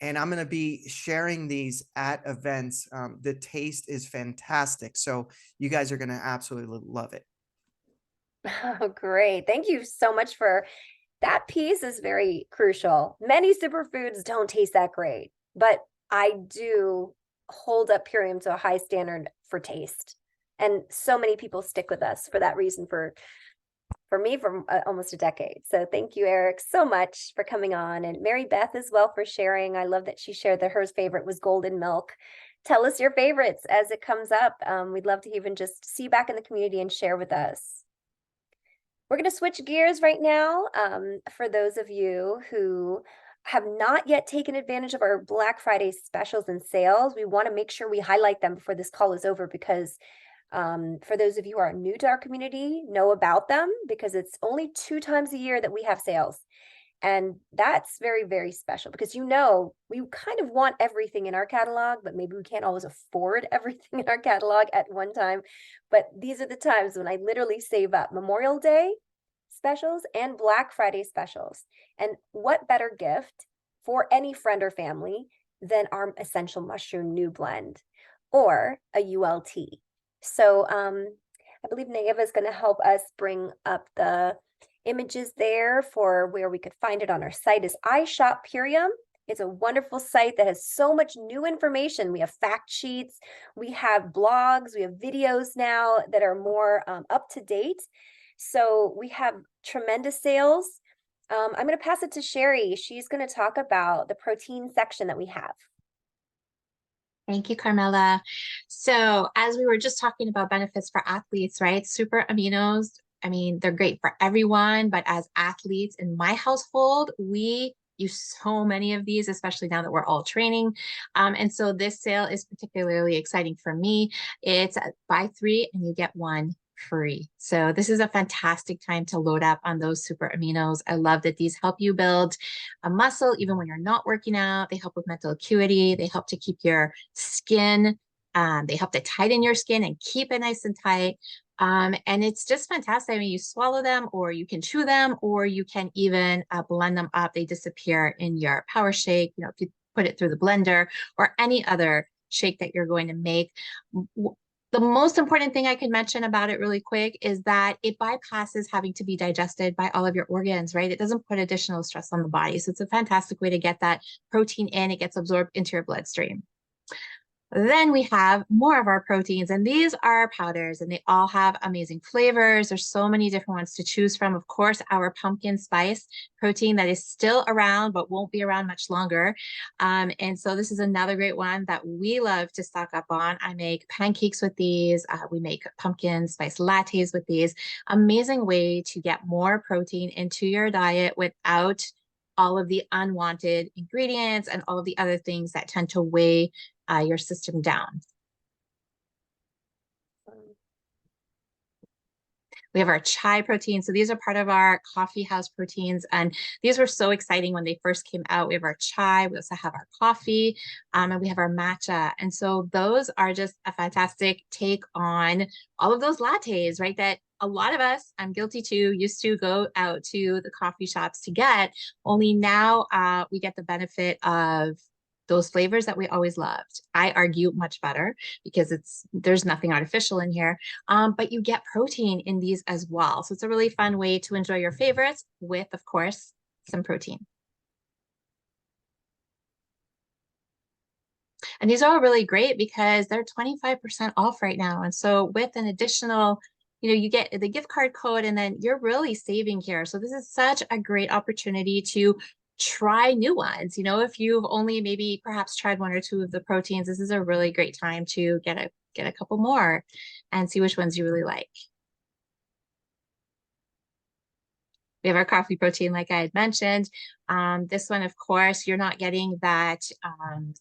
And I'm going to be sharing these at events. The taste is fantastic. So you guys are going to absolutely love it. Oh, great. Thank you so much for that piece is very crucial. Many superfoods don't taste that great, but I do hold up Purium to a high standard for taste. And so many people stick with us for that reason for me for almost a decade. So thank you, Eric, so much for coming on, and Mary Beth as well for sharing. I love that she shared that her favorite was golden milk. Tell us your favorites as it comes up. We'd love to even just see you back in the community and share with us. We're going to switch gears right now. For those of you who have not yet taken advantage of our Black Friday specials and sales, we want to make sure we highlight them before this call is over, because for those of you who are new to our community, know about them, because it's only 2 times a year that we have sales. And that's very, very special, because we kind of want everything in our catalog, but maybe we can't always afford everything in our catalog at one time. But these are the times when I literally save up Memorial Day specials and Black Friday specials. And what better gift for any friend or family than our Essential Mushroom New Blend or a ULT. So I believe Neva is going to help us bring up the images there for where we could find it on our site is iShop Purium. It's a wonderful site that has so much new information. We have fact sheets, we have blogs, we have videos now that are more up to date. So we have tremendous sales. I'm going to pass it to Sherry. She's going to talk about the protein section that we have. Thank you, Carmela. So as we were just talking about benefits for athletes, right? Super aminos, they're great for everyone, but as athletes in my household, we use so many of these, especially now that we're all training. And so this sale is particularly exciting for me. It's buy 3 and you get 1 free. So this is a fantastic time to load up on those super aminos. I love that these help you build a muscle even when you're not working out. They help with mental acuity. They help to keep your skin. They help to tighten your skin and keep it nice and tight. And it's just fantastic. You swallow them, or you can chew them, or you can even blend them up. They disappear in your power shake. If you put it through the blender or any other shake that you're going to make. The most important thing I can mention about it really quick is that it bypasses having to be digested by all of your organs, right? It doesn't put additional stress on the body. So it's a fantastic way to get that protein in. It gets absorbed into your bloodstream. Then we have more of our proteins, and these are powders, and they all have amazing flavors. There's so many different ones to choose from. Of course, our pumpkin spice protein that is still around, but won't be around much longer. And so this is another great one that we love to stock up on. I make pancakes with these. We make pumpkin spice lattes with these. Amazing way to get more protein into your diet without all of the unwanted ingredients and all of the other things that tend to weigh your system down. We have our chai protein. So these are part of our coffee house proteins. And these were so exciting when they first came out. We have our chai, we also have our coffee, and we have our matcha. And so those are just a fantastic take on all of those lattes, right? That a lot of us, I'm guilty too, used to go out to the coffee shops to get, only now we get the benefit of those flavors that we always loved. I argue much better because there's nothing artificial in here, but you get protein in these as well. So it's a really fun way to enjoy your favorites with, of course, some protein. And these are all really great because they're 25% off right now. And so with an additional, you get the gift card code and then you're really saving here. So this is such a great opportunity to try new ones. If you've only maybe perhaps tried one or two of the proteins, this is a really great time to get a couple more and see which ones you really like. We have our coffee protein, like I had mentioned. This one, of course, you're not getting that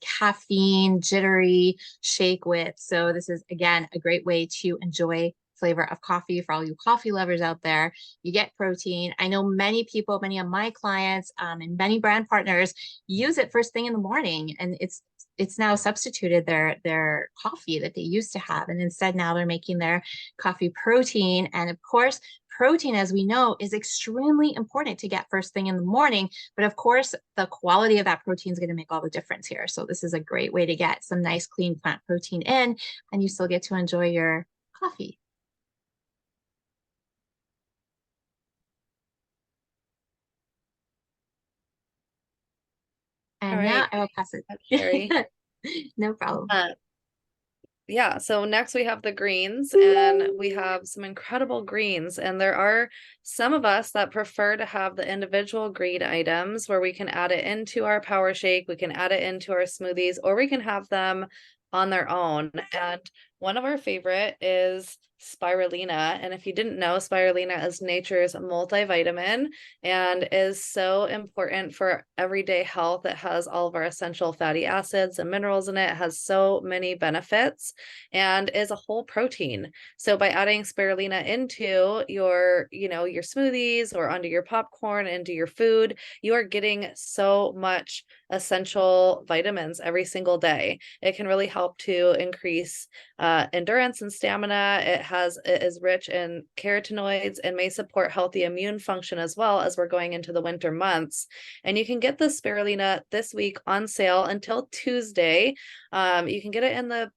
caffeine jittery shake with. So this is, again, a great way to enjoy flavor of coffee for all you coffee lovers out there. You get protein. I know many people, many of my clients and many brand partners use it first thing in the morning, and it's now substituted their coffee that they used to have, and instead now they're making their coffee protein. And of course, protein, as we know, is extremely important to get first thing in the morning, but of course the quality of that protein is going to make all the difference here. So this is a great way to get some nice clean plant protein in, and you still get to enjoy your coffee. And All now right. I will pass it. Sherry. No problem. Yeah, so next we have the greens, and we have some incredible greens, and there are some of us that prefer to have the individual green items where we can add it into our power shake, we can add it into our smoothies, or we can have them on their own. And one of our favorite is spirulina. And if you didn't know, spirulina is nature's multivitamin and is so important for everyday health. It has all of our essential fatty acids and minerals in it. It has so many benefits and is a whole protein. So by adding spirulina into your smoothies or onto your popcorn, into your food, you are getting so much essential vitamins every single day. It can really help to increase endurance and stamina. It is rich in carotenoids and may support healthy immune function as well, as we're going into the winter months. And you can get the spirulina this week on sale until Tuesday. You can get it in the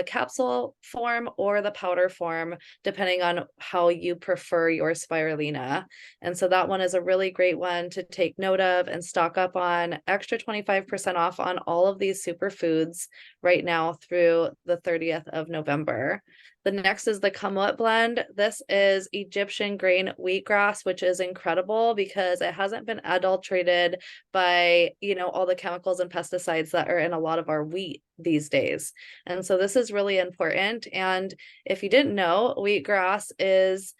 capsule form or the powder form, depending on how you prefer your spirulina. And so that one is a really great one to take note of and stock up on. Extra 25% off on all of these superfoods right now through the 30th of November. The next is the Kamut blend. This is Egyptian grain wheatgrass, which is incredible because it hasn't been adulterated by, all the chemicals and pesticides that are in a lot of our wheat these days. And so this is really important. And if you didn't know, wheatgrass is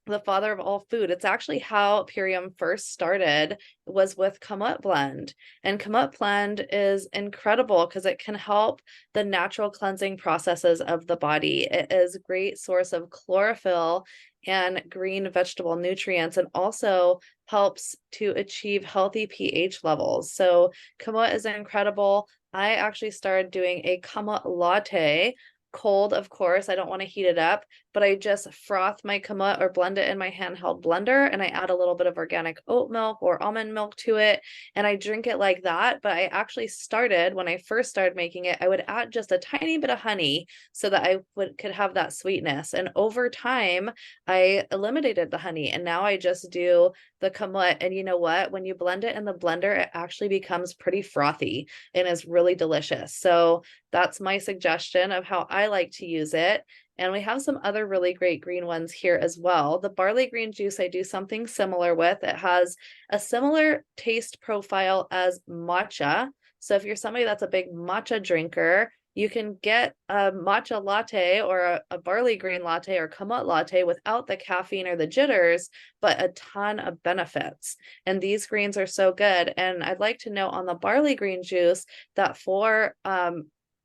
the father of all food. It's actually how Purium first started, was with Kamut blend. And Kamut blend is incredible because it can help the natural cleansing processes of the body. It is a great source of chlorophyll and green vegetable nutrients, and also helps to achieve healthy pH levels. So Kamut is incredible. I actually started doing a Kamut latte, cold, of course. I don't want to heat it up, but I just froth my kamut or blend it in my handheld blender, and I add a little bit of organic oat milk or almond milk to it, and I drink it like that. But I actually started, when I first started making it, I would add just a tiny bit of honey so that I could have that sweetness. And over time, I eliminated the honey, and now I just do the kamut. And you know what? When you blend it in the blender, it actually becomes pretty frothy and is really delicious. So that's my suggestion of how I like to use it. And we have some other really great green ones here as well. The barley green juice, I do something similar with. It has a similar taste profile as matcha. So if you're somebody that's a big matcha drinker, You can get a matcha latte or a barley green latte or kamut latte without the caffeine or the jitters, but a ton of benefits. And these greens are so good. And I'd like to note on the barley green juice that for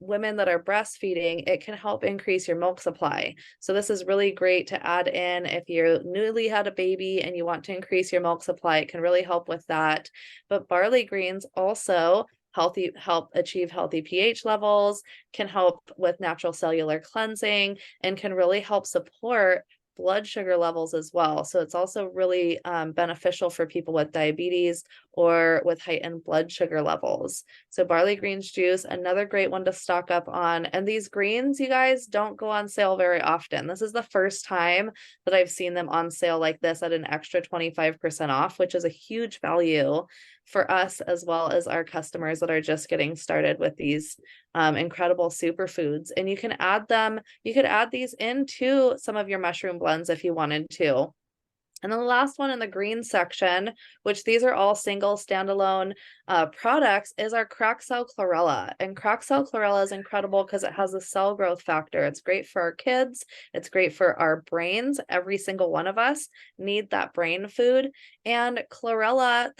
women that are breastfeeding, it can help increase your milk supply. So this is really great to add in if you're newly had a baby and you want to increase your milk supply. It can really help with that. But barley greens also help achieve healthy pH levels, can help with natural cellular cleansing, and can really help support blood sugar levels as well. So it's also really beneficial for people with diabetes or with heightened blood sugar levels. So barley greens juice, another great one to stock up on. And these greens, you guys, don't go on sale very often. This is the first time that I've seen them on sale like this at an extra 25% off, which is a huge value for us as well as our customers that are just getting started with these incredible superfoods. And you can add them, you could add these into some of your mushroom blends if you wanted to. And then the last one in the green section, which these are all single standalone products, is our crack cell chlorella. And crack cell chlorella is incredible because it has a cell growth factor. It's great for our kids. It's great for our brains. Every single one of us need that brain food. And chlorella,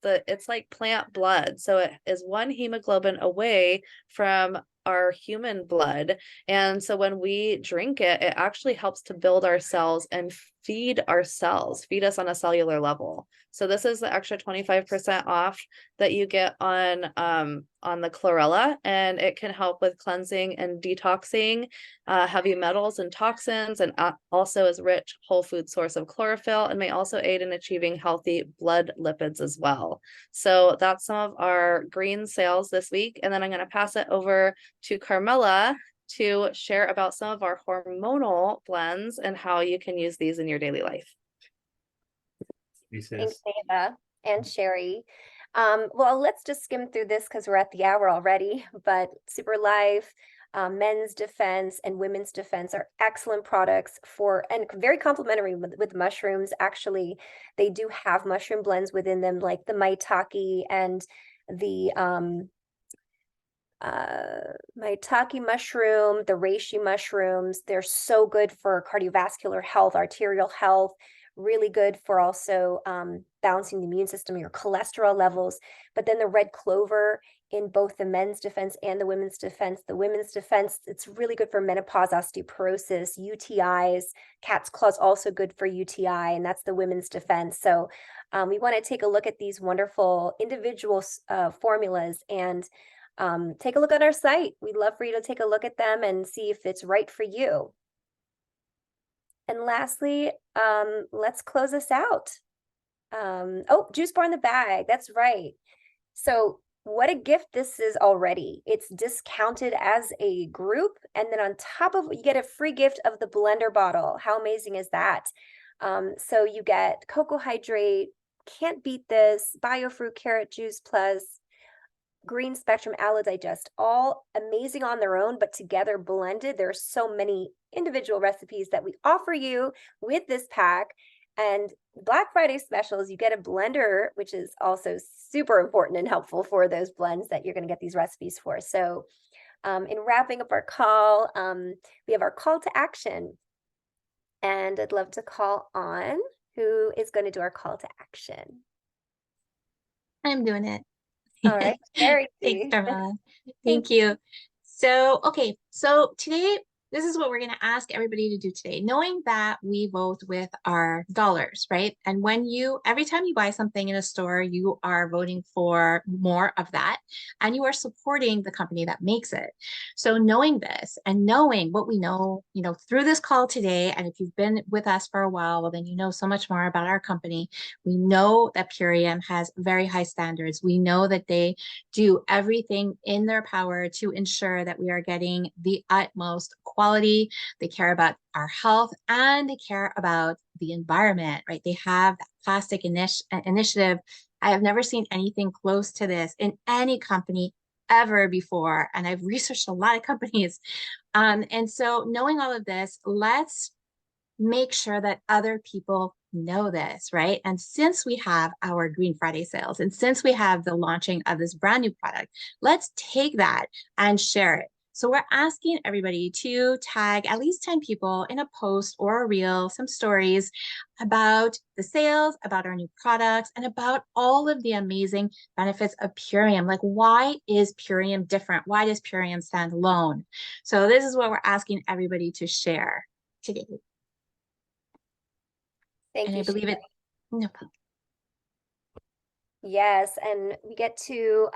it's like plant blood. So it is one hemoglobin away from our human blood. And so when we drink it, it actually helps to build our cells and feed our cells, feed us on a cellular level. So this is the extra 25% off that you get on the chlorella, and it can help with cleansing and detoxing heavy metals and toxins, and also is rich whole food source of chlorophyll, and may also aid in achieving healthy blood lipids as well. So that's some of our green sales this week. And then I'm going to pass it over to Carmela to share about some of our hormonal blends and how you can use these in your daily life. Thanks, Ava and Sherry. Well, let's just skim through this because we're at the hour already, but Super Life, Men's Defense, and Women's Defense are excellent products and very complementary with mushrooms. Actually, they do have mushroom blends within them, like the maitake and the maitake mushroom, the reishi mushrooms. They're so good for cardiovascular health, arterial health, really good for also balancing the immune system, your cholesterol levels. But then the red clover in both the Men's Defense and the Women's Defense. The Women's Defense, it's really good for menopause, osteoporosis, UTIs. Cat's claw is also good for UTI, and that's the Women's Defense. So we want to take a look at these wonderful individual formulas and take a look at our site. We'd love for you to take a look at them and see if it's right for you. And lastly, let's close this out. Oh, juice bar in the bag. That's right. So what a gift this is already. It's discounted as a group. And then on top of it, you get a free gift of the blender bottle. How amazing is that? So you get cocoa hydrate, can't beat this, biofruit carrot juice plus green spectrum aloe digest, all amazing on their own, but together blended. There are so many individual recipes that we offer you with this pack. And Black Friday specials, you get a blender, which is also super important and helpful for those blends that you're going to get these recipes for. So in wrapping up our call, we have our call to action. And I'd love to call on who is going to do our call to action. I'm doing it. All right, Sherry. Thanks, Carmela. Thank you. So, okay, so today, this is what we're going to ask everybody to do today, knowing that we vote with our dollars, right? And every time you buy something in a store, you are voting for more of that, and you are supporting the company that makes it. So knowing this and knowing what we know, through this call today, and if you've been with us for a while, well, then you know so much more about our company. We know that Purium has very high standards. We know that they do everything in their power to ensure that we are getting the utmost quality. They care about our health, and they care about the environment, right? They have that plastic initiative. I have never seen anything close to this in any company ever before. And I've researched a lot of companies. And so knowing all of this, let's make sure that other people know this, right? And since we have our Green Friday sales, and since we have the launching of this brand new product, let's take that and share it. So we're asking everybody to tag at least 10 people in a post or a reel, some stories about the sales, about our new products, and about all of the amazing benefits of Purium. Like, why is Purium different? Why does Purium stand alone? So this is what we're asking everybody to share today. Thank And you, I believe Shayna. it. No problem. Yes, and we get to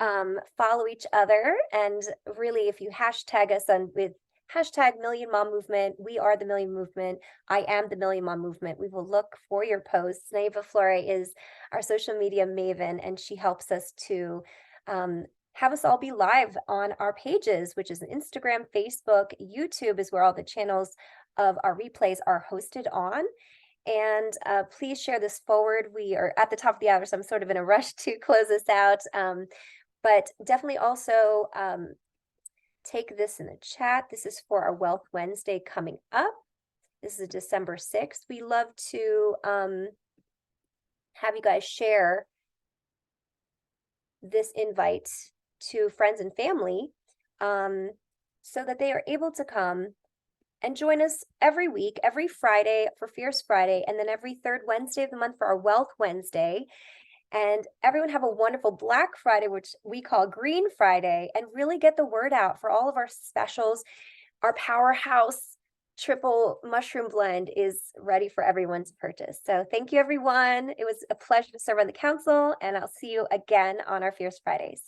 follow each other. And really, if you hashtag us on with hashtag Million Mom Movement, we are the Million Movement. I am the Million Mom Movement. We will look for your posts. Neva Flore is our social media maven, and she helps us to have us all be live on our pages, which is Instagram, Facebook, YouTube is where all the channels of our replays are hosted on. And please share this forward. We are at the top of the hour, so I'm sort of in a rush to close this out. But definitely also take this in the chat. This is for our Wealth Wednesday coming up. This is December 6th. We love to have you guys share this invite to friends and family so that they are able to come and join us every week, every Friday for Fierce Friday, and then every third Wednesday of the month for our Wealth Wednesday. And everyone have a wonderful Black Friday, which we call Green Friday, and really get the word out for all of our specials. Our powerhouse triple mushroom blend is ready for everyone to purchase. So thank you, everyone. It was a pleasure to serve on the council, and I'll see you again on our Fierce Fridays.